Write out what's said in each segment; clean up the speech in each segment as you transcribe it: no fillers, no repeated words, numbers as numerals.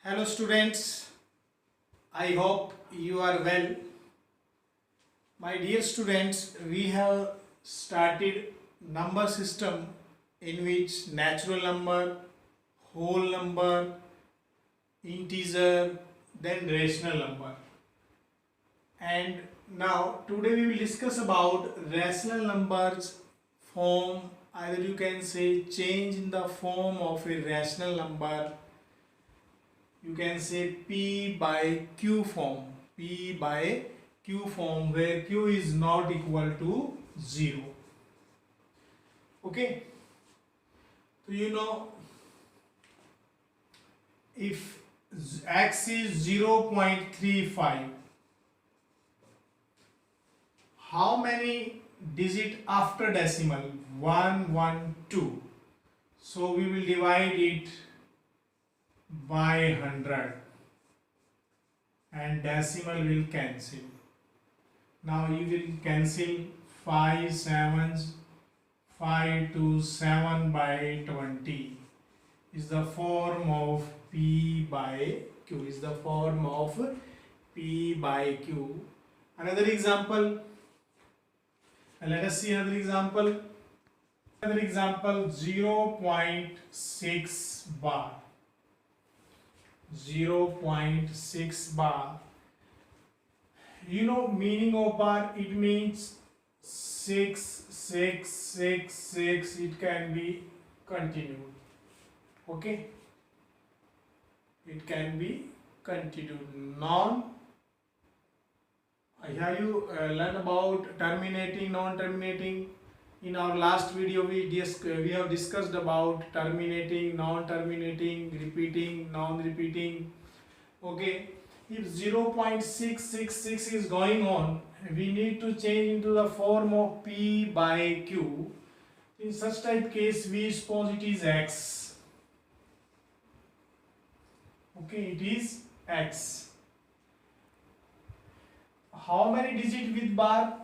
Hello students, I hope you are well. My dear students, we have started number system in which natural number, whole number, integer, then rational number. And now today we will discuss about rational numbers form, either you can say change in the form of a rational number. You can say P by Q form. P by Q form where Q is not equal to 0. Okay. So you know if x is 0.35, how many digit after decimal? 1, 1, 2. So we will divide it by 100 and decimal will cancel. Now you will cancel 5 sevens, 5 to 7 by 20 is the form of P by Q, is the form of P by Q. Another example, let us see another example. Another example, 0.6 bar. 0.6 bar. You know meaning of bar, it means 6, 6, 6, 6. It can be continued. Okay, it can be continued. Here you learn about terminating, non-terminating. In our last video we have discussed about terminating, non-terminating, repeating, non-repeating. Okay, if 0.666 is going on, we need to change into the form of P by Q. In such type case, we suppose it is x. Okay, it is x. How many digit with bar?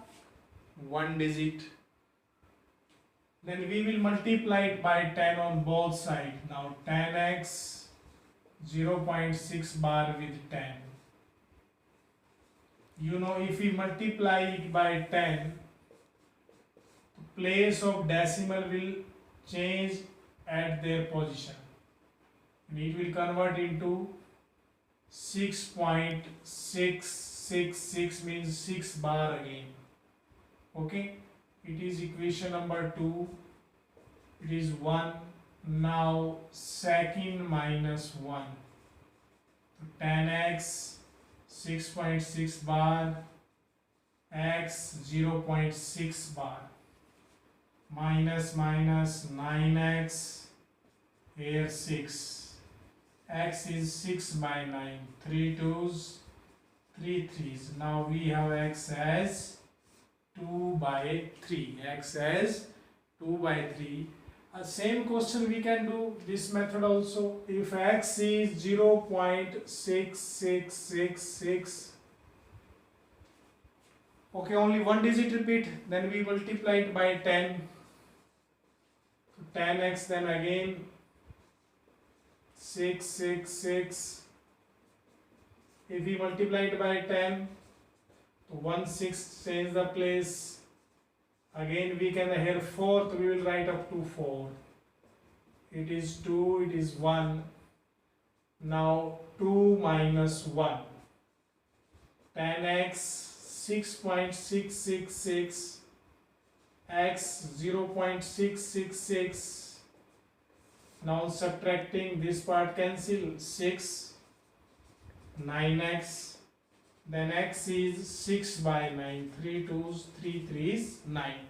One digit. Then we will multiply it by 10 on both sides. Now 10x 0.6 bar with 10. You know if we multiply it by 10, the place of decimal will change at their position. And it will convert into 6.666 means 6 bar again. Okay, it is equation number 2. It is 1. Now second minus 1. 10x 6.6 bar x 0.6 bar minus 9x here 6 x is 6 by 9, 3 2's, 3 3's. Now we have x as 2 by 3. X as 2 by 3. Same question we can do this method also. If x is 0.6666, okay, only one digit repeat, then we multiply it by 10. So 10x, then again 666. If we multiply it by 10, so 1 6 change the place. Again we can here 4th, we will write up to 4. It is 2, it is 1. Now 2 minus 1. 10x 6.666 x 0.666. Now subtracting this part, cancel 6, 9x. Then x is 6 by 9, 3 2's, 3 3's, 9.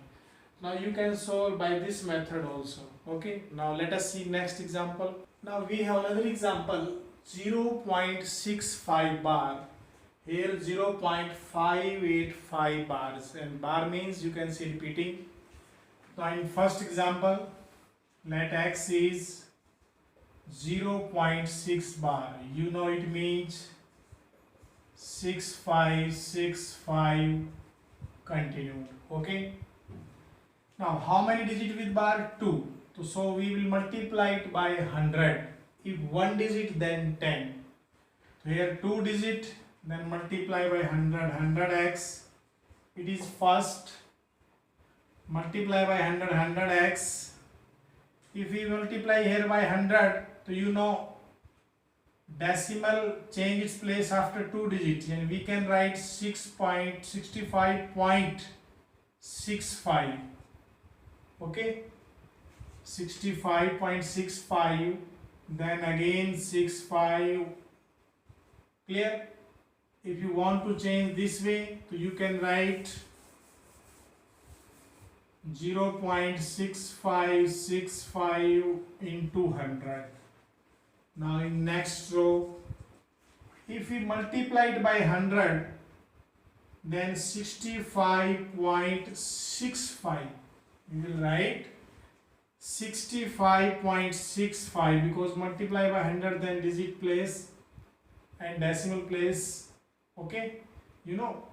Now you can solve by this method also. Okay, now let us see next example. Now we have another example, 0.65 bar. Here 0.585 bars, and bar means you can see repeating. Now in first example, let x is 0.6 bar. You know it means 6565 continued. Okay, now how many digit with bar? 2. So we will multiply it by 100. If one digit, then 10. So here 2 digit, then multiply by 100, 100x. It is first. Multiply by 100, 100x. If we multiply here by 100, so you know decimal change its place after 2 digits, and we can write 6.65.65. Okay, 65.65, then again 65. Clear? If you want to change this way, so you can write 0.6565 into 100. Now in next row, if we multiply it by 100, then 65.65. We will write 65.65 because multiply by 100, then digit place and decimal place. Okay, you know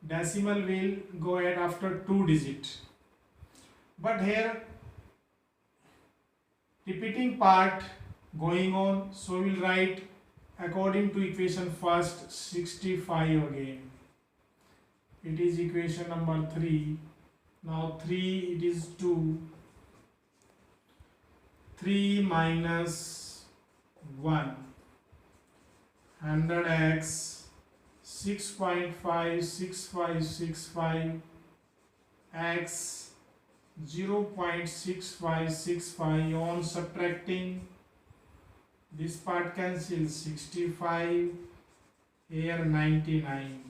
decimal will go ahead after 2 digit. But here repeating part going on, so we'll write according to equation first 65 again. It is equation number 3. Now 3, it is 2. 3 minus 1. 100x 6.56565 x 0.6565. On subtracting, this part cancels. 65 here 99,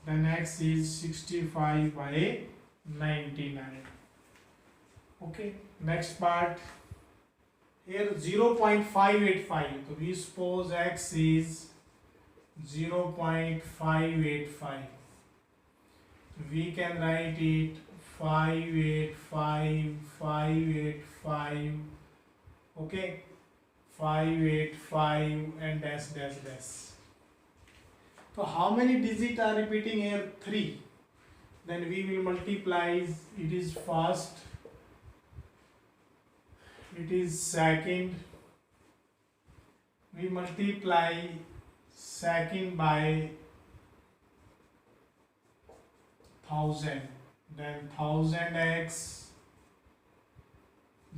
then x is 65 by 99. Okay, next part. Here 0.585, so we suppose x is 0.585. We can write it 585, 585. Okay, 585 and dash dash dash. So how many digits are repeating here? 3. Then we will multiply. It is first, it is second. We multiply second by 1000, then 1000x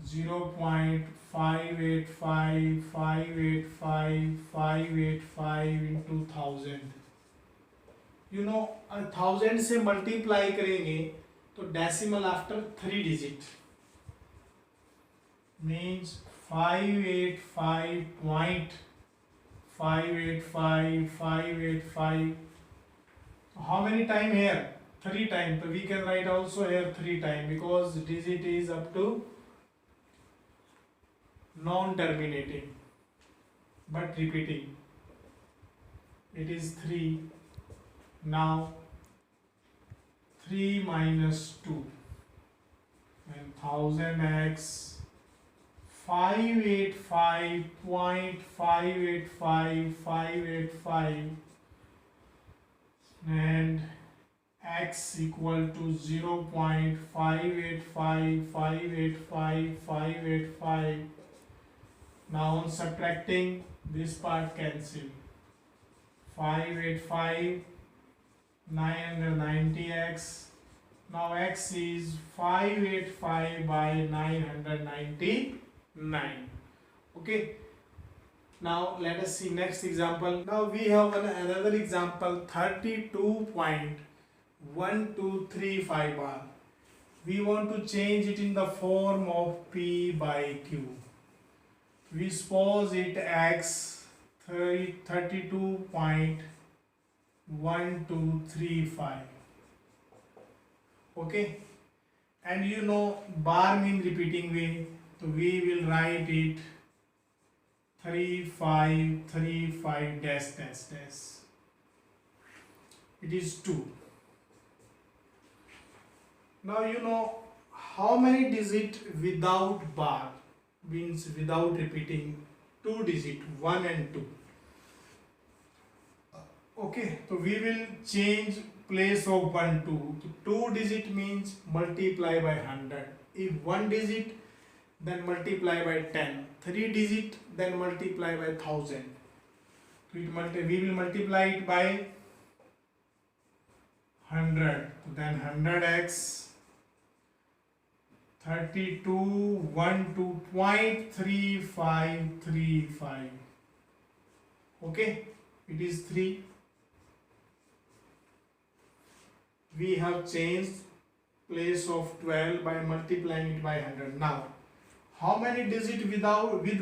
0.585, 585, 585 into 1000. You know 1000 से multiply करेंगे तो decimal after 3 digit means 585.585, 585. So how many time here? 3 time. So we can write also here 3 time because digit is up to non-terminating but repeating. It is 3. Now 3 minus 2 and 1000x 585.585, 585 and x equal to 0.585, 585, 585. Now on subtracting, this part cancel. 585, 990x. Now x is 585 by 999. Okay. Now let us see next example. Now we have another example, 32.1235 bar. We want to change it in the form of P by Q. We suppose it x 32.1235. Okay, and you know bar means repeating way, so we will write it 3535 dash dash dash. It is 2. Now you know how many digit without bar, means without repeating. 2 digit, 1 and 2. Okay, so we will change place of 1 2. 2 digit means multiply by 100. If 1 digit, then multiply by 10. 3 digit, then multiply by 1000. तो we will multiply it by 100, then 100x 3212.3535. Okay, it is 3. We have changed place of 12 by multiplying it by 100. Now how many digit with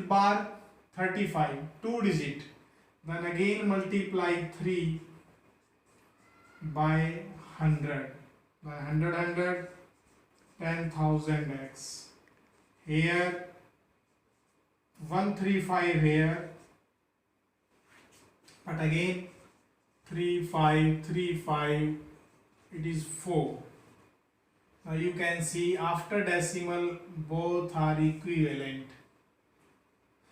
bar? 35, 2 digit. Then again multiply 3 by 100. By 100 10,000x. Here 135 here, but again 3535, it is 4. Now you can see after decimal both are equivalent.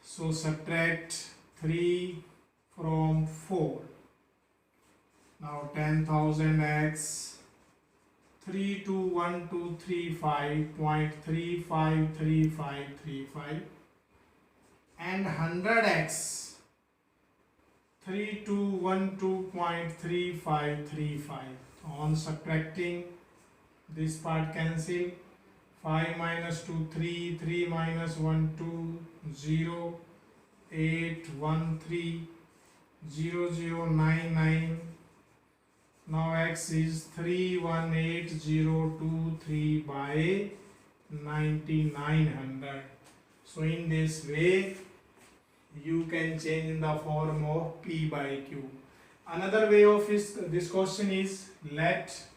So subtract 3 from 4. Now 10,000x 321235.353535 and 100x 3212.3535. On subtracting, this part cancel. 5 minus 2 3, 3 minus 1 2, 0, 8 1 3, 0 0 9 9. Now x is 318,023 by 9900. So in this way you can change in the form of P by Q. Another way of this question is, let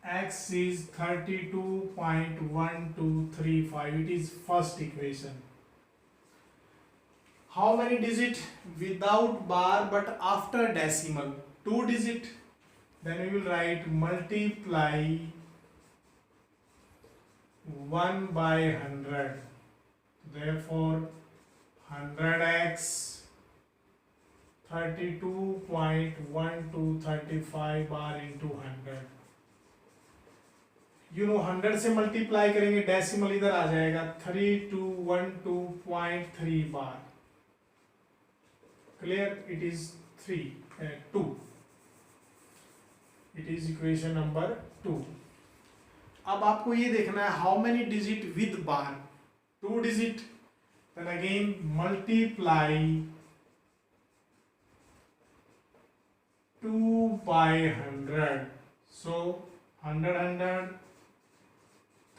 x is 32.1235. It is first equation. How many digit without bar but after decimal? 2 digit. Then we will write multiply 1 by 100. Therefore 100x 32.1235 bar into 100. You know 100 से multiply करेंगे, decimal इधर आ जाएगा, 3212.3 बार. Clear? It is 2. It is equation number 2. अब आपको ये देखना है how many digit with bar? 2 digit. Then again multiply 2 by 100. So 100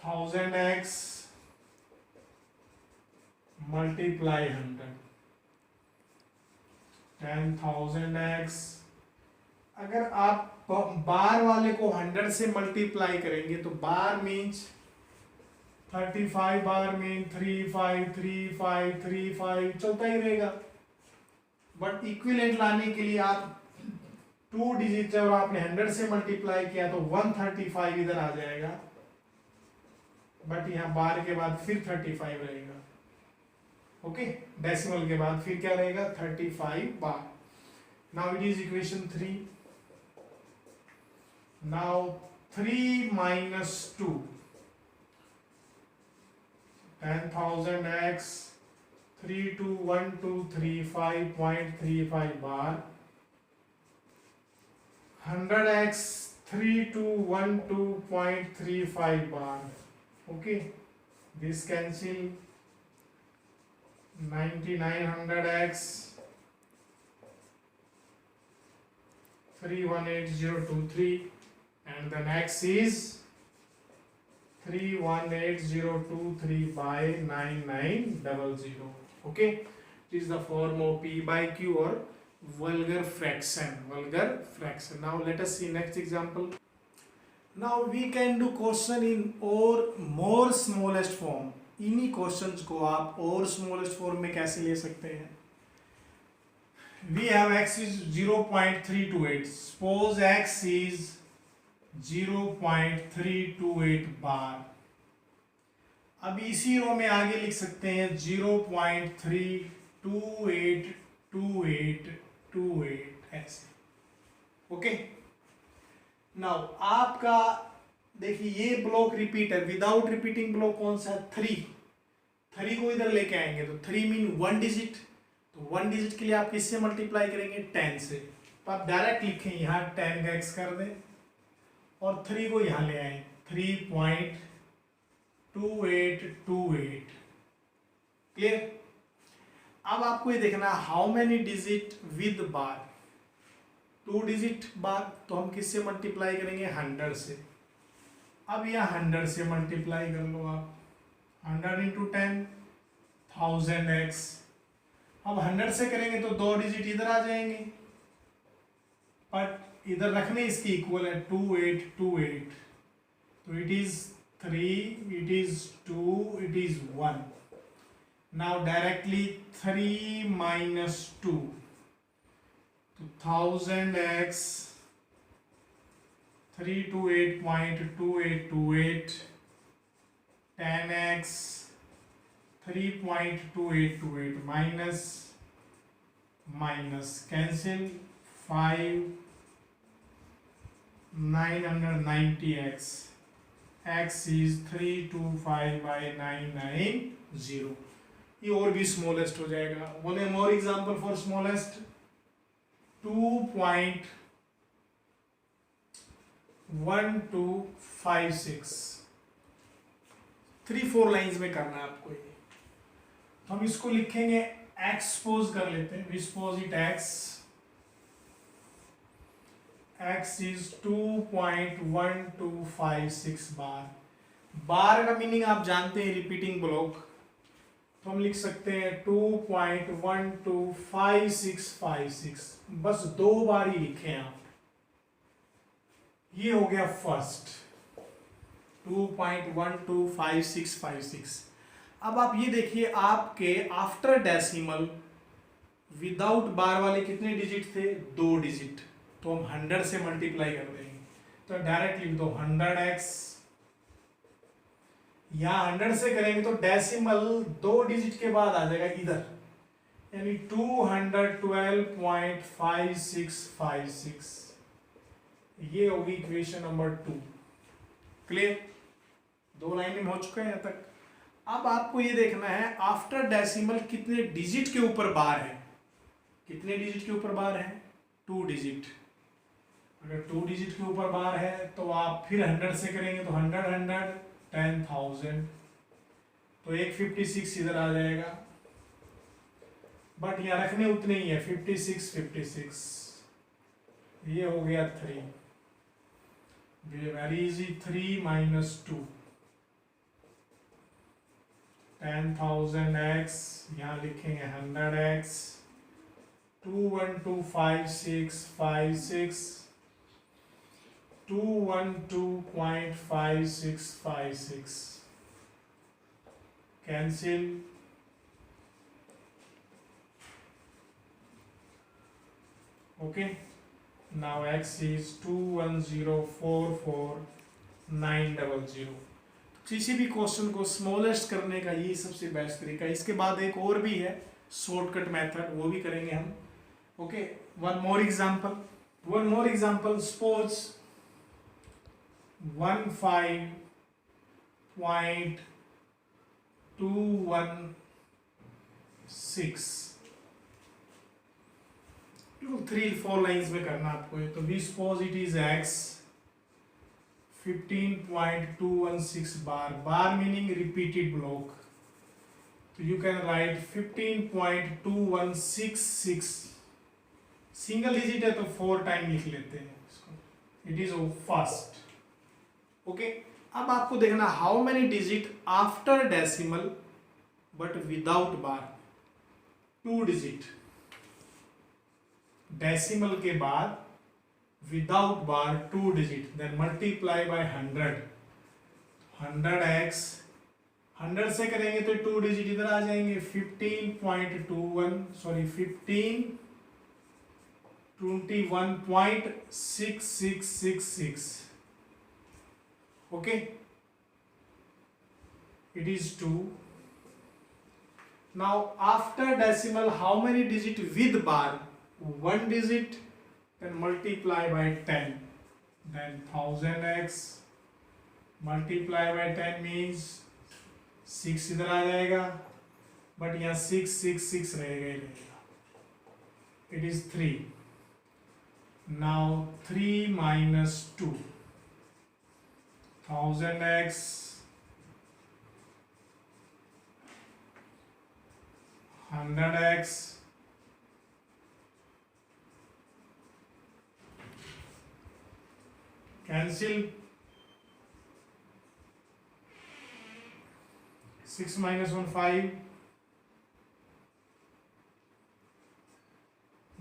1000x multiply 100. 10,000x. अगर आप बार वाले को 100 से मल्टीप्लाई करेंगे तो बार मीन्स 35 बार मीन 353535 चलता ही रहेगा. बट इक्विवेलेंट लाने के लिए आप 2 डिजिट जब आपने 100 से मल्टीप्लाई किया तो 135 इधर आ जाएगा, बट यहाँ बार के बाद फिर 35 रहेगा. ओके, डेसिमल के बाद फिर क्या रहेगा? 35 bar. Now it is equation 3. Now 3 minus 2, 10,000x 321235.35 bar, 100x 3212.35 bar. Okay, this cancel. 9900x 318023 and the next is 318023 by 9900. Okay, it is the form of P by Q or vulgar fraction. Now let us see next example. Now we can do question in or more smallest form. इन्हीं questions को आप और smallest form में कैसे ले सकते हैं? We have x is 0.328. Suppose x is 0.328 बार. अब इसी रो में आगे लिख सकते हैं 0.3282828 ऐसे. ओके, नाउ आपका देखिए ये block repeater without repeating block कौन सा है? 3 को इधर लेके आएंगे तो 3 मीन 1 डिजिट, तो 1 डिजिट के लिए आप किससे मल्टीप्लाई करेंगे? 10 से। तो आप डायरेक्ट लिखें, यहाँ 10 का x कर दें और 3 को यहाँ ले आए, 3.2828। क्लियर? अब आपको ये देखना how many digit with bar, 2 digit bar, तो हम किससे मल्टीप्लाई करेंगे? 100 से। अब यह 100 से मल्टीप्लाई कर लो आप, 100 इंटू 10 1000x। अब 100 से करेंगे तो 2 डिजिट इधर आ जाएंगे, बट इधर रखने इसकी इक्वल है 2828, तो it is 3, it is 2, it is 1। Now directly 3 minus 2, तो 1000x 328.2828, 10x 3.2828, minus cancel 5 990x, x is 325/990। ये और भी स्मॉलेस्ट हो जाएगा। One more example for smallest, 2.1256, 3-4 lines में करना है आपको ये। तो हम इसको लिखेंगे, x सपोज कर लेते हैं, सपोज इट x is 2.1256 बार। बार का मीनिंग आप जानते हैं, रिपीटिंग ब्लॉक, तो हम लिख सकते हैं 2.125656, बस 2 बार ही लिखे आप। ये हो गया फर्स्ट 2.125656। अब आप ये देखिए, आपके आफ्टर डेसिमल विदाउट बार वाले कितने डिजिट थे? 2 डिजिट, तो हम 100 से मल्टीप्लाई कर देंगे। तो डायरेक्ट लिख दो 100x, यहां 100 से करेंगे तो डेसिमल 2 डिजिट के बाद आ जाएगा इधर, यानी 212.5656। ये होगी इक्वेशन नंबर 2। क्लियर? 2 लाइन में हो चुका है यहां तक। अब आपको ये देखना है आफ्टर डेसिमल कितने डिजिट के ऊपर बार है। कितने डिजिट के ऊपर बार है? 2 डिजिट। अगर 2 डिजिट के ऊपर बार है तो आप फिर 100 से करेंगे तो 100 10,000, तो 156 इधर आ जाएगा, बट यहाँ रखने उतने ही है 56। ये हो गया 3, वेरी इजी। 3 minus 2, 10,000x, यहाँ लिखेंगे 100x, 2125656, 212.5656, cancel, okay, now x is 21044,900। किसी भी क्वेश्चन को स्मॉलेस्ट करने का ये सबसे बेस्ट तरीका है। इसके बाद एक और भी है शॉर्टकट मेथड, वो भी करेंगे हम। Okay, one more example, suppose 15.216, 3-4 lines में करना आपको है। तो we suppose it is x 15.216 bar, bar meaning repeated block, तो you can write 15.2166, single digit है तो 4 टाइम लिख लेते हैं इसको, इट इज फर्स्ट। ओके, अब आपको देखना how many digit after decimal but without bar. 2 digit decimal के बाद without bar 2 digit, then multiply by 100, 100x, 100 से करेंगे तो 2 डिजिट इधर आ जाएंगे, 1521.6666, okay, it is 2. Now after decimal how many digit with bar? 1 digit, then multiply by 10, then 1000x multiply by 10 means 6 इधर आ जाएगा, but यहाँ 666 रहेगा ही रहेगा। it is 3. Now 3 minus 2, 1000x 100x cancel. 6 minus 1 5,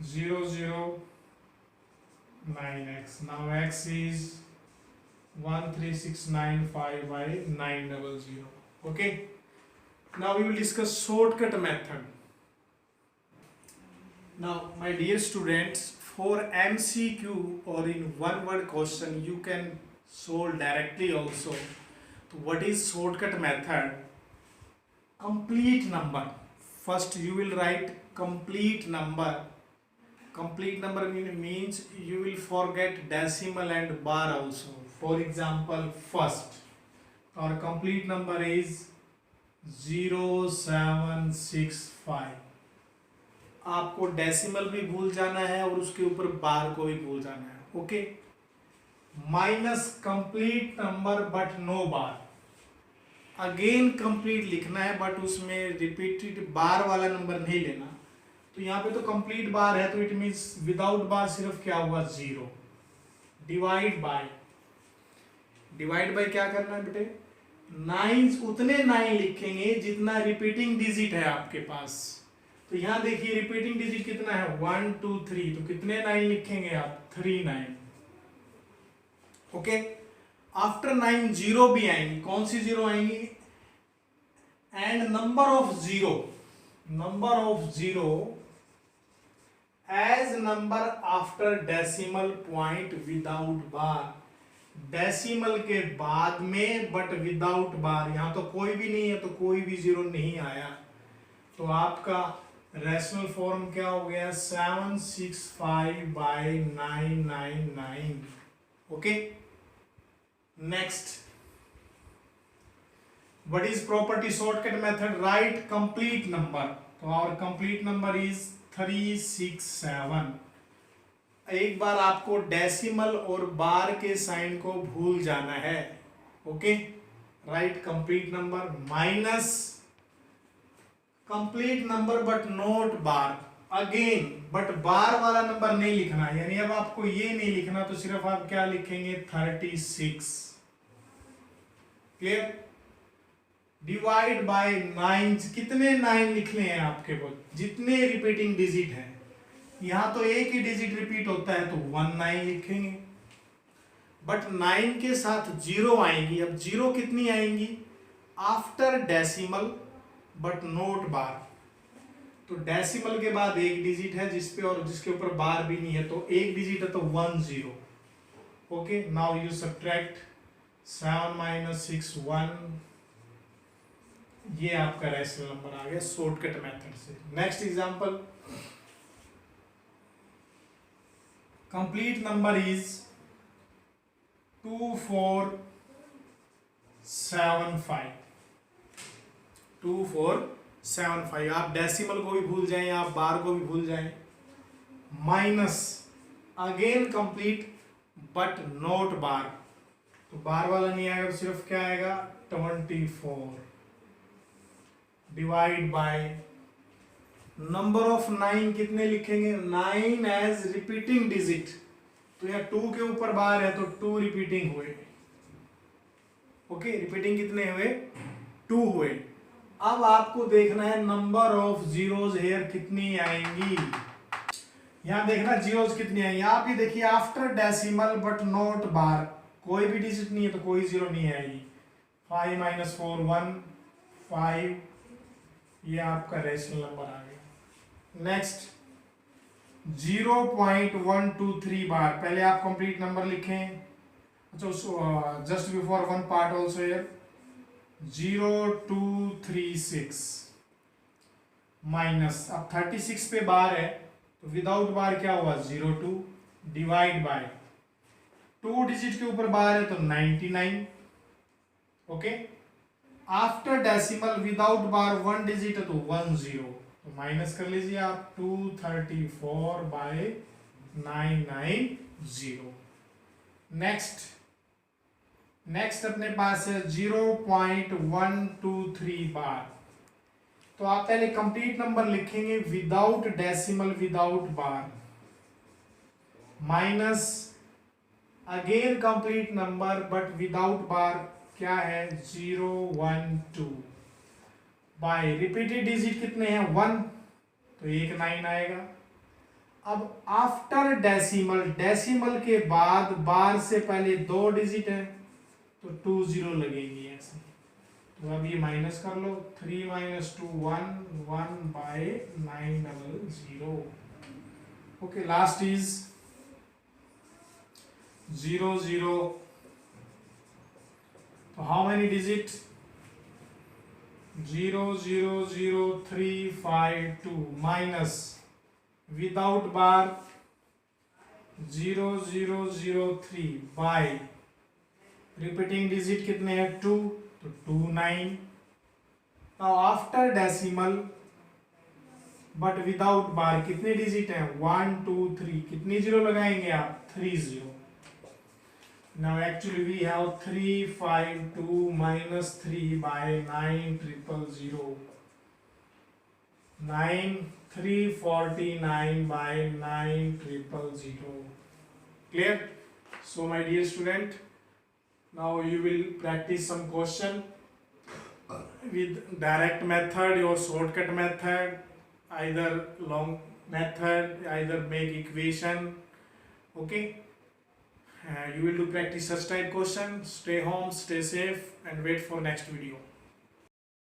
0 0 9x. Now x is 13695 by 900. Okay, now we will discuss shortcut method. Now my dear students, for MCQ or in one word question you can solve directly also. So what is shortcut method? Complete number. First you will write complete number. Complete number means you will forget decimal and bar also. For example, first our complete number is 0765. आपको decimal भी भूल जाना है और उसके ऊपर बार को भी भूल जाना है. Okay. Minus complete number but no bar. Again complete लिखना है बट उसमें रिपीटेड बार वाला नंबर नहीं लेना. तो यहाँ पे तो कंप्लीट बार है तो इट मीन्स विदाउट बार सिर्फ क्या हुआ 0. डिवाइड बाय क्या करना है बेटे? 9 उतने 9 लिखेंगे जितना रिपीटिंग डिजिट है आपके पास. तो यहाँ देखिए रिपीटिंग डिजिट कितना है 1 2 3. तो कितने 9 लिखेंगे आप? 3 9. ओके. आफ्टर 9 0 भी आएंगी. कौन सी 0 आएंगी? And number of zero as number after decimal point without bar. Decimal के बाद में बट विदाउट बार. यहां तो कोई भी नहीं है तो कोई भी 0 नहीं आया. तो आपका रैशनल फॉर्म क्या हो गया? 765 by 999. Okay. Next, what is property shortcut method? Write complete number. तो our complete number is 367. एक बार आपको डेसिमल और बार के साइन को भूल जाना है. Okay. Right complete number minus complete number but not bar. Again but bar वाला नंबर नहीं लिखना. यानी अब आपको ये नहीं लिखना तो सिर्फ आप क्या लिखेंगे? 36. क्लियर? Divide by 9. कितने 9 लिखने हैं आपके को? जितने रिपीटिंग डिजिट है. यहां तो एक ही डिजिट रिपीट होता है तो 1 9 लिखेंगे. बट 9 के साथ 0 आएंगी. अब 0 कितनी आएंगी? After decimal but not bar. तो डेसिमल के बाद एक डिजिट है जिसपे और जिसके ऊपर बार भी नहीं है तो एक डिजिट है तो 1 0. Okay. Now you subtract 7 minus 6 1. ये आपका रैशनल नंबर आ गया शॉर्टकट मेथड से. Next example. Complete number is 2475. 2475. आप डेसिमल को भी भूल जाएं, आप बार को भी भूल जाएं. Minus again complete but not bar. तो बार वाला नहीं आएगा तो सिर्फ क्या आएगा? 24. Divide by number of 9. कितने लिखेंगे? 9 एज रिपीटिंग डिजिट. तो यहाँ 2 के ऊपर बार है तो 2 रिपीटिंग हुए. ओके. रिपीटिंग कितने हुए? 2 हुए. अब आपको देखना है नंबर ऑफ जीरोज हेयर कितनी आएंगी. यहां देखना जीरोज कितनी आएंगी. आप ये देखिए आफ्टर डेसिमल बट नॉट बार. कोई भी डिजिट नहीं है तो कोई 0 नहीं आएगी. 5 minus 4 1 5. ये आपका रेशनल नंबर आ गया. नेक्स्ट 0.123 बार. पहले आप कंप्लीट नंबर लिखें. अच्छा, just before one part also here 0236 minus. अब 36 पे बार है तो विदाउट बार क्या हुआ? 02. डिवाइड बाय 2 डिजिट के ऊपर बार है तो 99. ओके. आफ्टर डेसिमल विदाउट बार 1 डिजिट है तो 10. तो माइनस कर लीजिए आप 234/990। नेक्स्ट अपने पास है 0.123 बार। तो आप पहले कंप्लीट नंबर लिखेंगे without decimal without bar, minus again complete number but without bar क्या है 012 बाय रिपीटेड डिजिट कितने हैं 1, तो एक 9 आएगा। अब आफ्टर डेसिमल, डेसिमल के बाद बार से पहले 2 डिजिट है तो 20 लगेंगी ऐसे। तो अब ये माइनस कर लो 3 - 2 1 1/900। Okay, last is 00। तो how many digit 000352 minus without bar 0003 by repeating digit कितने हैं 2, तो 29। Now after decimal but without bar कितने डिजिट हैं 1 2 3, कितनी जीरो लगाएंगे आप 3 0। Now actually we have 352 minus 3/900, 349/900. Clear? So my dear student, now you will practice some question with direct method or shortcut method, either long method, either make equation. Okay, you will do practice such type question. Stay home, stay safe, and wait for next video.